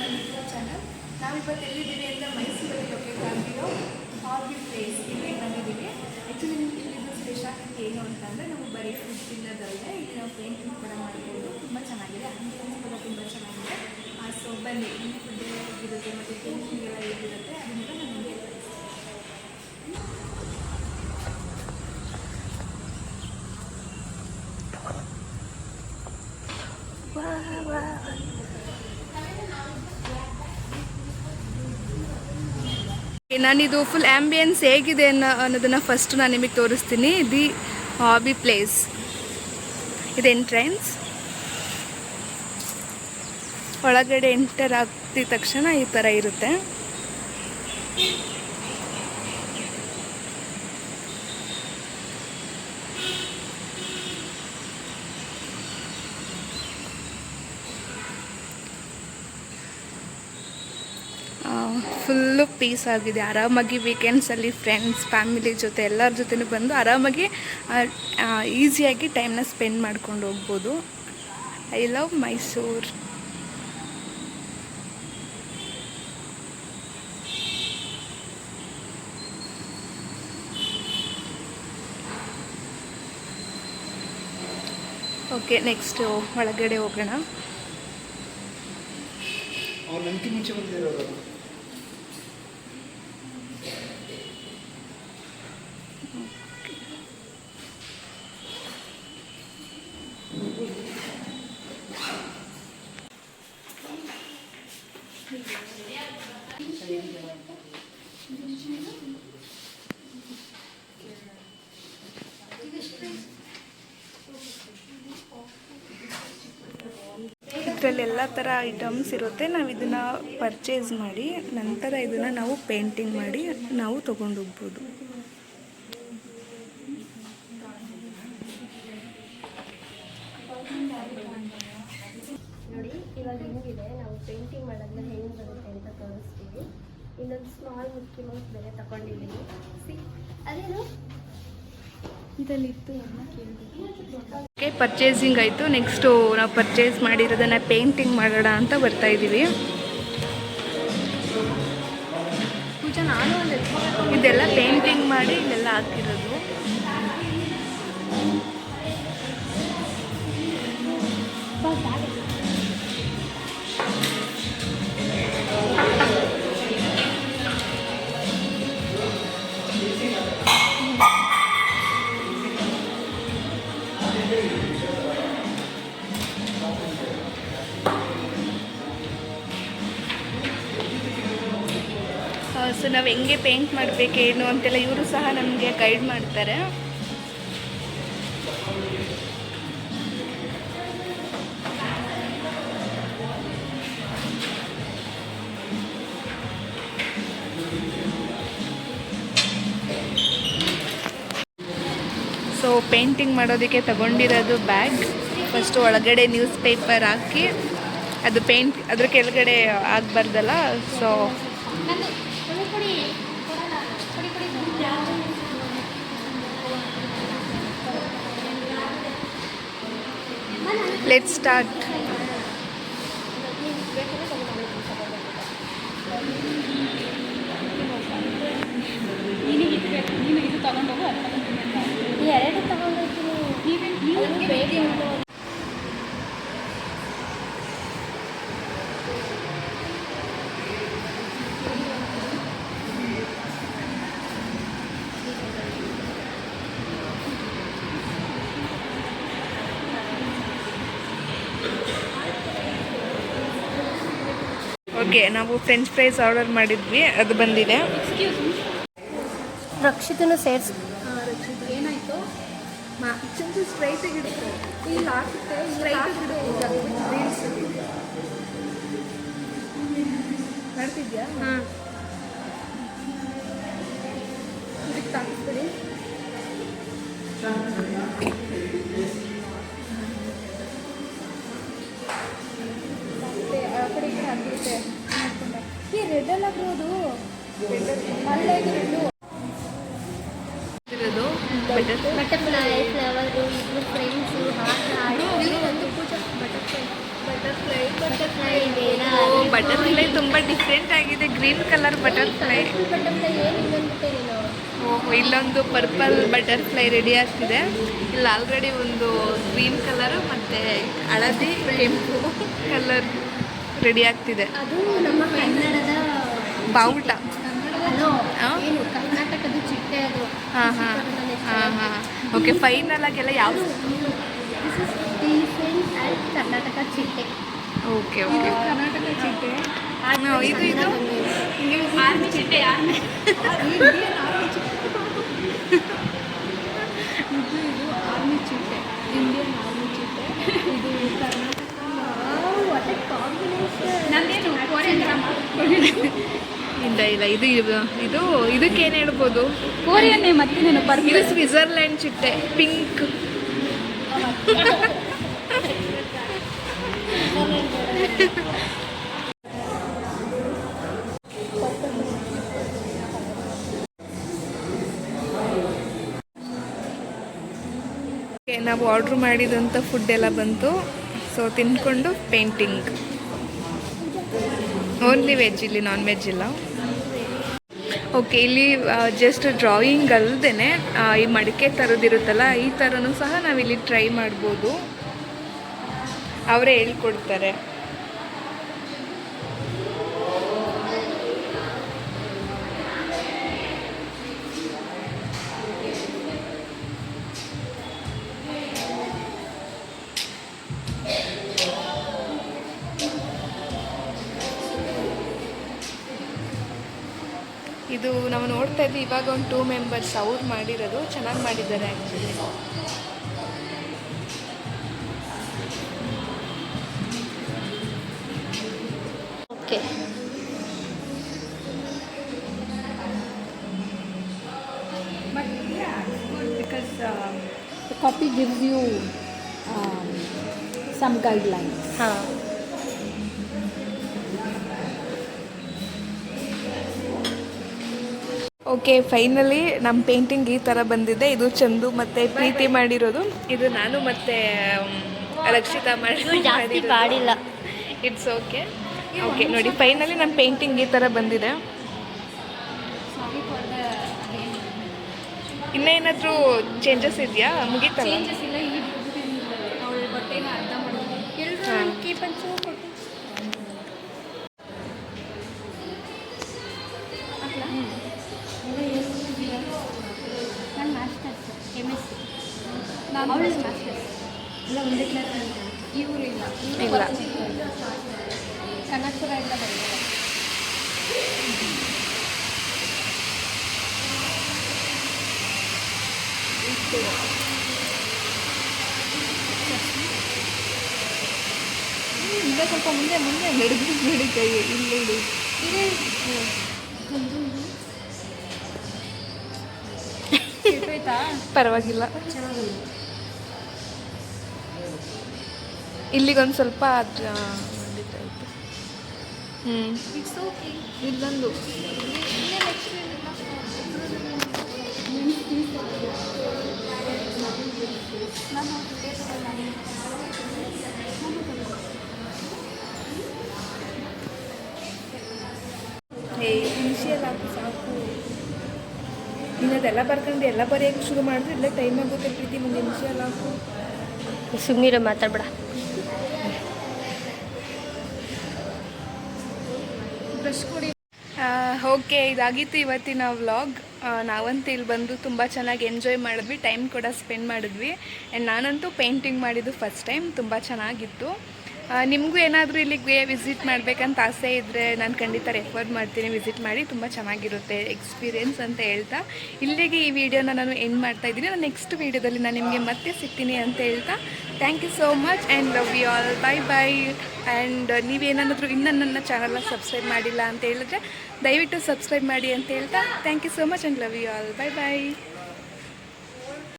ನನ್ನ YouTube channel. ನಾವಿವತ್ತು ಎಲ್ಲಿದ್ದೀವಿ ಅಂತ ಮೈಸೂರಲ್ಲಿ ಲೊಕೇಟ್ ಆಗಿರೋ ಹಾಬಿ ಪ್ಲೇಸ್ ಇಲ್ಲಿ ಬಂದಿದ್ದೀವಿ. ಆ್ಯಕ್ಚುಲಿ ನಿಮ್ಗೆ ಇಲ್ಲಿದ್ದು ಸ್ಪೆಷಾಲಿಟಿ ಏನು ಅಂತಂದರೆ ನಮಗೆ ಬರೀ ಫುಡ್ ತಿನ್ನೋದಲ್ಲದೆ ಇಲ್ಲಿ ನಾವು ಪೇಂಟಿಂಗ್ ಕೂಡ ಮಾಡ್ಬೋದು. ತುಂಬ ಚೆನ್ನಾಗಿದೆ, ಆಂಬಿಯನ್ಸ್ ಕೂಡ ತುಂಬ ಚೆನ್ನಾಗಿದೆ. ಸೊ ಬನ್ನಿ, ಇಲ್ಲಿ ಫುಡ್ ಹೇಗಿರುತ್ತೆ ಮತ್ತು ಪೇಂಟಿಂಗ್ ಎಲ್ಲ ಹೇಗಿರುತ್ತೆ ಅದನ್ನೆಲ್ಲ ನಾನು ನಿಮಗೆ ನಾನಿದು ಫುಲ್ ಆ್ಯಂಬಿಯನ್ಸ್ ಹೇಗಿದೆ ಅನ್ನೋದನ್ನು ಫಸ್ಟ್ ನಾನು ನಿಮಗೆ ತೋರಿಸ್ತೀನಿ. ದಿ ಹಾಬಿ ಪ್ಲೇಸ್ ಇದು ಎಂಟ್ರೆನ್ಸ್. ಒಳಗಡೆ ಎಂಟರ್ ಆಗ್ತಿದ ತಕ್ಷಣ ಈ ಥರ ಇರುತ್ತೆ. ಫುಲ್ಲು ಪೀಸ್ ಆಗಿದೆ. ಆರಾಮಾಗಿ ವೀಕೆಂಡ್ಸಲ್ಲಿ ಫ್ರೆಂಡ್ಸ್ ಫ್ಯಾಮಿಲಿ ಜೊತೆ ಎಲ್ಲರ ಜೊತೆನೂ ಬಂದು ಆರಾಮಾಗಿ ಈಸಿಯಾಗಿ ಟೈಮ್ನ ಸ್ಪೆಂಡ್ ಮಾಡ್ಕೊಂಡು ಹೋಗ್ಬೋದು. I love Mysuru. Okay, next ಒಳಗಡೆ ಹೋಗೋಣ. ಇದರಲ್ಲಿ ಎಲ್ಲ ಥರ ಐಟಮ್ಸ್ ಇರುತ್ತೆ. ನಾವು ಇದನ್ನು ಪರ್ಚೇಸ್ ಮಾಡಿ ನಂತರ ಇದನ್ನು ನಾವು ಪೇಂಟಿಂಗ್ ಮಾಡಿ ನಾವು ತೊಗೊಂಡು ಹೋಗ್ಬೋದು. ನೋಡಿ, ಇವಾಗ ಹೆಂಗಿದೆ, ನಾವು ಪೇಂಟಿಂಗ್ ಮಾಡೋದ್ಮೇಲೆ ಹೆಂಗೆ ಬರುತ್ತೆ ಅಂತ ತೋರಿಸ್ತೀವಿ. ಇನ್ನೊಂದು ಸ್ಮಾಲ್ ಮಿಕ್ಕಿ ಮೌಸ್ ಬೇರೆ ತಗೊಂಡಿದ್ದೀನಿ. ಅದೇನು ಇದಲ್ಲಿತ್ತು ಅಂತ ಓಕೆ, ಪರ್ಚೇಸಿಂಗ್ ಆಯಿತು. ನೆಕ್ಸ್ಟು ನಾವು ಪರ್ಚೇಸ್ ಮಾಡಿರೋದನ್ನು ಪೇಂಟಿಂಗ್ ಮಾಡೋಣ ಅಂತ ಬರ್ತಾ ಇದ್ದೀವಿ. ಇದೆಲ್ಲ ಪೇಂಟಿಂಗ್ ಮಾಡಿ ಇಲ್ಲೆಲ್ಲ ಹಾಕಿರೋದು. ಸೊ ನಾವು ಹೆಂಗೆ ಪೇಂಟ್ ಮಾಡಬೇಕೇನು ಅಂತೆಲ್ಲ ಇವರು ಸಹ ನಮಗೆ ಗೈಡ್ ಮಾಡ್ತಾರೆ. ಸೊ ಪೇಂಟಿಂಗ್ ಮಾಡೋದಕ್ಕೆ ತಗೊಂಡಿರೋದು ಬ್ಯಾಗ್. ಫಸ್ಟು ಒಳಗಡೆ ನ್ಯೂಸ್ ಪೇಪರ್ ಹಾಕಿ ಅದು ಪೇಂಟ್ ಅದ್ರ ಕೆಳಗಡೆ ಆಗಬಾರ್ದಲ್ಲ, ಸೊ ಲೆಟ್ಸ್ ಸ್ಟಾರ್ಟ್. ಎರಡು ತಗೊಂಡೋಗ್ತೀನಿ. ಓಕೆ, ನಾವು ಫ್ರೆಂಚ್ ಫ್ರೈಸ್ ಆರ್ಡರ್ ಮಾಡಿದ್ವಿ, ಅದು ಬಂದಿದೆ. ರಕ್ಷಿತನು ಸೇರಿಸಿ. ಏನಾಯಿತು? ಸ್ಟ್ರೈಟಾಗಿ ಇಡ್ತು, ಇಲ್ಲಿ ಹಾಕುತ್ತೆ, ಸ್ಟ್ರೈಟಾಗಿ ರೀಲ್ಸ್ ಮಾಡ್ತಿದ್ಯಾ? ಇದಕ್ಕೆ ತಾಕಿಸ್ಬಿಡಿ. ಆ ಕಡೆ ಈ ಕಡೆ ಹಾಕಿರುತ್ತೆ. ಈ ರೆಡ್ಡೆಲ್ಲ ಬರೋದು ಅಲ್ಲೇ ರೆಡ್ಡು ಇರೋದು. ಬಟರ್ಫ್ಲೈ ಫ್ಲವರು ಇಬ್ಬರು ಫ್ರೆಂಡ್ಸು ಹಾಡು ಹಾಡು ಒಂದು ಪೂಜೆ. ಬಟರ್ಫ್ಲೈ ಬಟರ್ಫ್ಲೈ ಬಟರ್ಫ್ಲೈ ಬೇಡ ಬಟರ್ಫ್ಲೈ ತುಂಬ ಡಿಫ್ರೆಂಟ್ ಆಗಿದೆ, ಗ್ರೀನ್ ಕಲರ್ ಬಟರ್ಫ್ಲೈ. ಬಟರ್ಫ್ಲೈ ಏನು ಇನ್ನೊಂದು ನೀನು ಓಹ್, ಇಲ್ಲೊಂದು ಪರ್ಪಲ್ ಬಟರ್ಫ್ಲೈ ರೆಡಿ ಆಗ್ತಿದೆ. ಇಲ್ಲಿ ಆಲ್ರೆಡಿ ಒಂದು ಗ್ರೀನ್ ಕಲರು ಮತ್ತು ಹಳದಿ ಕೆಂಪು ಕಲರ್ ರೆಡಿ ಆಗ್ತಿದೆ. ಅದು ನಮ್ಮ ಕನ್ನಡದ ಬಾವುಟ. ಅಲೋ ಆ? ಏನು ಕರ್ನಾಟಕದ ಚಿಟ್ಟೆ ಅದು. ಹಾಂ ಹಾಂ ಹಾಂ ಹಾಂ. ಓಕೆ, ಫೈನಲ್ ಆಗೆಲ್ಲ ಯಾವ. This is decent and Karnataka ಚಿಟ್ಟೆ. Okay okay. ಕರ್ನಾಟಕ ಚಿಟ್ಟೆ. ಇದು ಆರ್ಮಿ ಚಿಟ್ಟೆ. ಆರ್ಮಿ ಇಂಡಿಯನ್ ಆರ್ಮಿ ಚಿಟ್ಟೆ. ಇದು ಆರ್ಮಿ ಚಿಟ್ಟೆ, ಇಂಡಿಯನ್ ಆರ್ಮಿ ಚಿಟ್ಟೆ. ಇದು ಕರ್ನಾಟಕ. What a combination. ನಂದೇನು ಕೊರಿಯನ್ ಡ್ರಾಮಾ. ಇಲ್ಲ ಇಲ್ಲ, ಇದು ಇದು ಇದಕ್ಕೇನು ಹೇಳ್ಬೋದು, ಕೊರಿಯನ್ನೇ ಮತ್ತೇನೇನು ಇದು ಸ್ವಿಟ್ಜರ್ಲ್ಯಾಂಡ್ ಚಿಟ್ಟೆ, ಪಿಂಕ್. ನಾವು ಆರ್ಡ್ರ್ ಮಾಡಿದಂಥ ಫುಡ್ ಎಲ್ಲ ಬಂತು. ಸೊ ತಿನ್ಕೊಂಡು ಪೇಂಟಿಂಗ್. ಓನ್ಲಿ ವೆಜ್, ಇಲ್ಲಿ ನಾನ್ ವೆಜ್ ಇಲ್ಲ. ಓಕೆ, ಇಲ್ಲಿ ಜಸ್ಟ್ ಡ್ರಾಯಿಂಗ್ ಅಲ್ಲದೆ ಈ ಮಡಿಕೆ ಥರದಿರುತ್ತಲ್ಲ, ಈ ಥರನೂ ಸಹ ನಾವಿಲ್ಲಿ ಟ್ರೈ ಮಾಡ್ಬೋದು. ಅವರೇ ಹೇಳ್ಕೊಡ್ತಾರೆ. ಇದು ನಾವು ನೋಡ್ತಾ ಇದ್ವಿ ಇವಾಗ ಒಂದು 2 ಮೆಂಬರ್ಸ್ ಅವ್ರು ಮಾಡಿರೋದು, ಚೆನ್ನಾಗಿ ಮಾಡಿದ್ದಾರೆ actually. Okay. But yeah, it's good because The copy gives you some guidelines. ಹಾಂ. ಓಕೆ, ಫೈನಲಿ ನಮ್ಮ ಪೇಂಟಿಂಗ್ ಈ ಥರ ಬಂದಿದೆ. ಇದು ಚಂದು ಮತ್ತು ಪ್ರೀತಿ ಮಾಡಿರೋದು. ಇದು ನಾನು ಮತ್ತು ರಕ್ಷಿತಾ ಜಾಸ್ತಿ ಪಾಡಿಲ್ಲ. It's okay. ಓಕೆ ನೋಡಿ, ಫೈನಲಿ ನಮ್ಮ ಪೇಂಟಿಂಗ್ ಈ ಥರ ಬಂದಿದೆ. ಇನ್ನೇನಾದರೂ ಚೇಂಜಸ್ ಇದೆಯಾ? ಮುಗೀತಲ್ಲ? ನನ್ನ ಮಾಸ್ಟರ್ಸ್ MS. ಅವಳು ಮಾಸ್ಟರ್ಸ್ ಎಲ್ಲ ಒಂದೇ ಕ್ಲಾಸ್ ಅಂತ. ಇವರು ಇಲ್ಲ, ಇಲ್ಲ. ಕನ್ನಡಪುರ ಎಲ್ಲ ಬಂದಿಲ್ಲ. ಇಲ್ಲ, ಸ್ವಲ್ಪ ಮುಂದೆ ಮುಂದೆ ನಡಿ ಕೈ ಇಲ್ಲಿ ಇಡಿ. ಇದೆ ಪರವಾಗಿಲ್ಲ. ಇಲ್ಲಿಗೊಂದು ಸ್ವಲ್ಪ ಮಾಡಿದ್ದಾಯ್ತು. It's okay. ಇಲ್ಲೊಂದು ಇನಿಷಿಯಲ್ ಆಗಿ ಸಾಕು. ನೀನದೆಲ್ಲ ಬರ್ಕೊಂಡು ಎಲ್ಲ ಬರೆಯೋಕ್ಕೆ ಶುರು ಮಾಡಿದ್ರೆ ಇಲ್ಲ ಟೈಮ್ ಆಗುತ್ತೆ ಪ್ರೀತಿ. ಮುಂದೆ ಇನಿಷಿಯಲ್ ಹಾಕು. ಸುಮ್ಮನಿರೋ, ಮಾತಾಡ್ಬೇಡ. ಬ್ರಷ್ ಕೊಡಿ. ಓಕೆ, ಇದಾಗಿತ್ತು ಇವತ್ತಿನ ವ್ಲಾಗ್. ನಾವಂತೂ ಇಲ್ಲಿ ಬಂದು ತುಂಬ ಚೆನ್ನಾಗಿ ಎಂಜಾಯ್ ಮಾಡಿದ್ವಿ, ಟೈಮ್ ಕೂಡ ಸ್ಪೆಂಡ್ ಮಾಡಿದ್ವಿ. ಆ್ಯಂಡ್ ನಾನಂತೂ ಪೇಂಟಿಂಗ್ ಮಾಡಿದ್ದು ಫಸ್ಟ್ ಟೈಮ್, ತುಂಬ ಚೆನ್ನಾಗಿತ್ತು. ನಿಮಗೂ ಏನಾದರೂ ಇಲ್ಲಿಗೆ ವಿಸಿಟ್ ಮಾಡಬೇಕಂತ ಆಸೆ ಇದ್ದರೆ ನಾನು ಖಂಡಿತ ರೆಫರ್ ಮಾಡ್ತೀನಿ. ವಿಸಿಟ್ ಮಾಡಿ, ತುಂಬ ಚೆನ್ನಾಗಿರುತ್ತೆ ಎಕ್ಸ್ಪೀರಿಯೆನ್ಸ್ ಅಂತ ಹೇಳ್ತಾ ಇಲ್ಲಿಗೆ ಈ ವಿಡಿಯೋನ ನಾನು ಎಂಡ್ ಮಾಡ್ತಾಯಿದ್ದೀನಿ. ನಾನು ನೆಕ್ಸ್ಟ್ ವೀಡಿಯೋದಲ್ಲಿ ನಾನು ನಿಮಗೆ ಮತ್ತೆ ಸಿಗ್ತೀನಿ ಅಂತ ಹೇಳ್ತಾ thank you so much and love you all. Bye bye. And ನೀವೇನಾದರೂ ಇನ್ನೂ ನನ್ನ ಚಾನಲ್ನ ಸಬ್ಸ್ಕ್ರೈಬ್ ಮಾಡಿಲ್ಲ ಅಂತ ಹೇಳಿದ್ರೆ ದಯವಿಟ್ಟು ಸಬ್ಸ್ಕ್ರೈಬ್ ಮಾಡಿ ಅಂತ ಹೇಳ್ತಾ thank you so much and love you all. Bye by.